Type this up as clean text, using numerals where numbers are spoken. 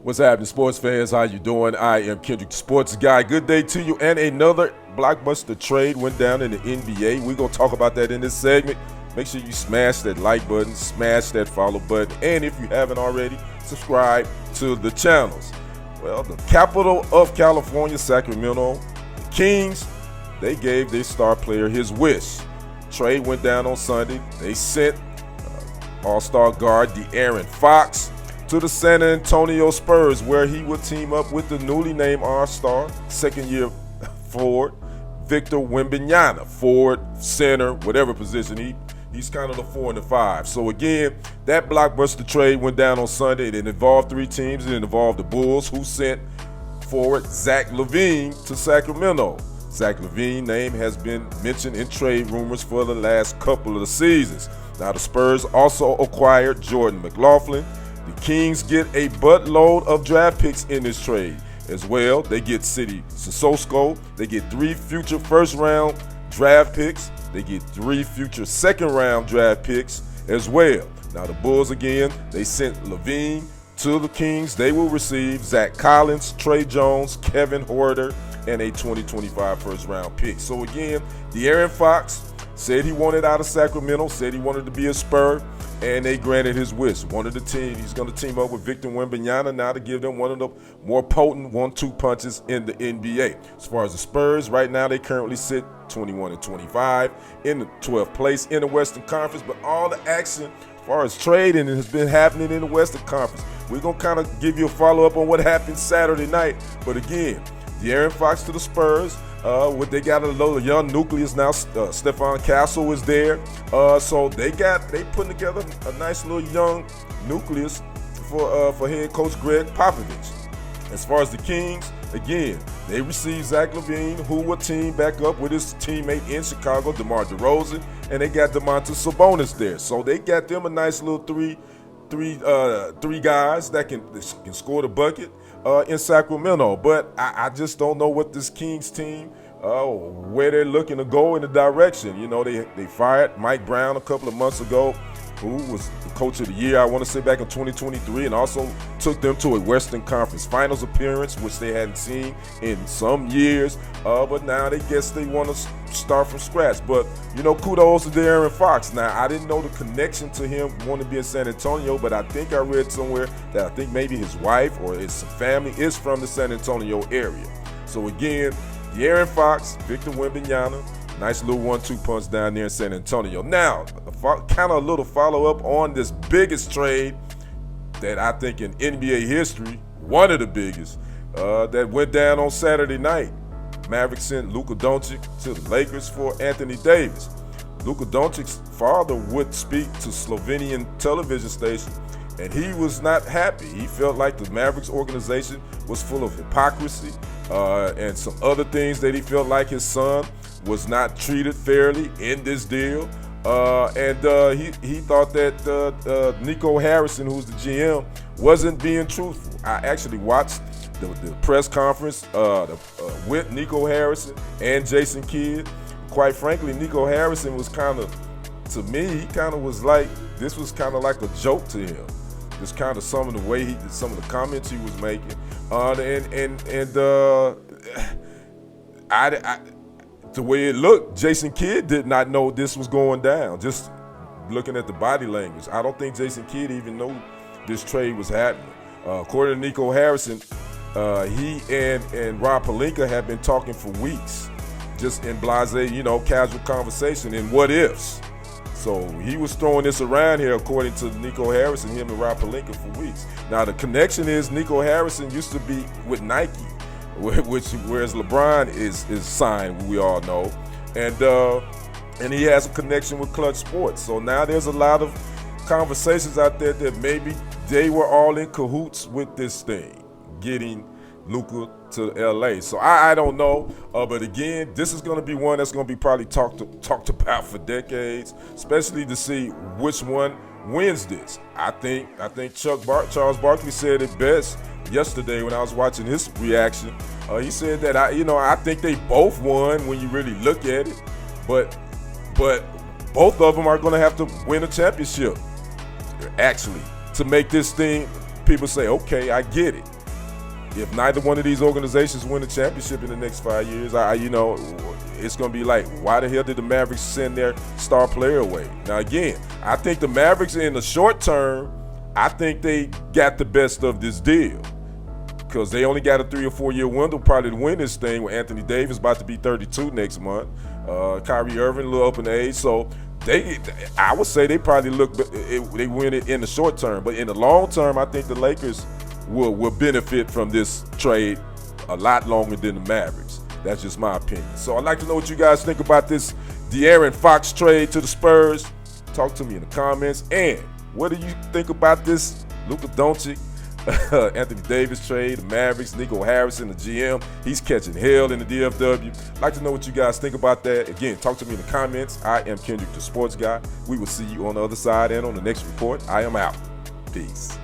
What's happening, sports fans? How you doing? I am Kendrick, sports guy. Good day to you. And another blockbuster trade went down in the NBA. We're going to talk about that in this segment. Make sure you smash that like button, smash that follow button, and if you haven't already, subscribe to the channels. Well, the capital of California, Sacramento, the Kings, they gave their star player his wish. Trade went down on Sunday. They sent All-Star guard De'Aaron Fox to the San Antonio Spurs, where he would team up with the newly named All-Star second-year forward Victor Wembanyama, forward, center, whatever position he's kind of the 4 and the 5. So again, that blockbuster trade went down on Sunday. It involved 3 teams. It involved the Bulls, who sent forward Zach Lavine to Sacramento. Zach Lavine's name has been mentioned in trade rumors for the last couple of the seasons. Now the Spurs also acquired Jordan McLaughlin. The Kings get a buttload of draft picks in this trade as well. They get City Sissoko. They get 3 future first-round draft picks. They get 3 future second-round draft picks as well. Now the Bulls, again, they sent Lavine to the Kings. They will receive Zach Collins, Trey Jones, Kevin Huerter, and a 2025 first-round pick. So again, De'Aaron Fox said he wanted out of Sacramento, said he wanted to be a Spur, and they granted his wish. One of the team, he's going to team up with Victor Wembanyama now to give them one of the more potent 1-2 punches in the NBA. As far as the Spurs, right now they currently sit 21-25 in the 12th place in the Western Conference, but all the action as far as trading has been happening in the Western Conference. We're going to kind of give you a follow-up on what happened Saturday night, but again, De'Aaron Fox to the Spurs. They got a little young nucleus now. Stephon Castle is there, so they putting together a nice little young nucleus for head coach Greg Popovich. As far as the Kings, again, they received Zach Lavine, who will team back up with his teammate in Chicago, DeMar DeRozan, and they got Domantas Sabonis there. So they got them a nice little three guys that can score the bucket in Sacramento. But I just don't know what this Kings team, where they're looking to go in the direction. You know, they fired Mike Brown a couple of months ago, who was the coach of the year, I want to say, back in 2023, and also took them to a Western Conference Finals appearance, which they hadn't seen in some years. But now they guess they want to start from scratch. But, you know, kudos to De'Aaron Fox. Now, I didn't know the connection to him wanting to be in San Antonio, but I think I read somewhere that I think maybe his wife or his family is from the San Antonio area. So, again, De'Aaron Fox, Victor Wembanyama, nice little 1-2 punch down there in San Antonio. Now, kind of a little follow-up on this biggest trade that I think in NBA history, one of the biggest, that went down on Saturday night. Mavericks sent Luka Doncic to the Lakers for Anthony Davis. Luka Doncic's father would speak to Slovenian television station, and he was not happy. He felt like the Mavericks organization was full of hypocrisy and some other things that he felt like his son was not treated fairly in this deal. He thought that Nico Harrison, who's the GM, wasn't being truthful. I actually watched the press conference with Nico Harrison and Jason Kidd. Quite frankly, Nico Harrison was kind of, to me, he kind of was like, this was kind of like a joke to him. Just kind of some of the way some of the comments he was making, the way it looked, Jason Kidd did not know this was going down. Just looking at the body language, I don't think Jason Kidd even knew this trade was happening. According to Nico Harrison, he and Rob Pelinka have been talking for weeks, just in blasé, casual conversation and what ifs. So he was throwing this around here, according to Nico Harrison, him and Rob Pelinka, for weeks. Now the connection is Nico Harrison used to be with Nike, whereas LeBron is signed, we all know, and he has a connection with Clutch Sports. So now there's a lot of conversations out there that maybe they were all in cahoots with this thing, getting Luka to LA. So I don't know, but again, this is going to be one that's going to be probably talked about for decades, especially to see which one wins this. I think Charles Barkley said it best yesterday when I was watching his reaction. He said that I think they both won when you really look at it, but both of them are going to have to win a championship, actually, to make this thing, people say, okay, I get it. if neither one of these organizations win a championship in the next 5 years, it's going to be like, why the hell did the Mavericks send their star player away? Now, again, I think the Mavericks in the short term, I think they got the best of this deal because they only got a 3 or 4 year window probably to win this thing with Anthony Davis about to be 32 next month. Kyrie Irving a little up in age, so I would say they probably they win it in the short term, but in the long term, I think the Lakers will benefit from this trade a lot longer than the Mavericks. That's just my opinion. So I'd like to know what you guys think about this De'Aaron Fox trade to the Spurs. Talk to me in the comments. And what do you think about this Luka Doncic, Anthony Davis trade, the Mavericks, Nico Harrison, the GM? He's catching hell in the DFW. I'd like to know what you guys think about that. Again, talk to me in the comments. I am Kendrick, the sports guy. We will see you on the other side and on the next report. I am out. Peace.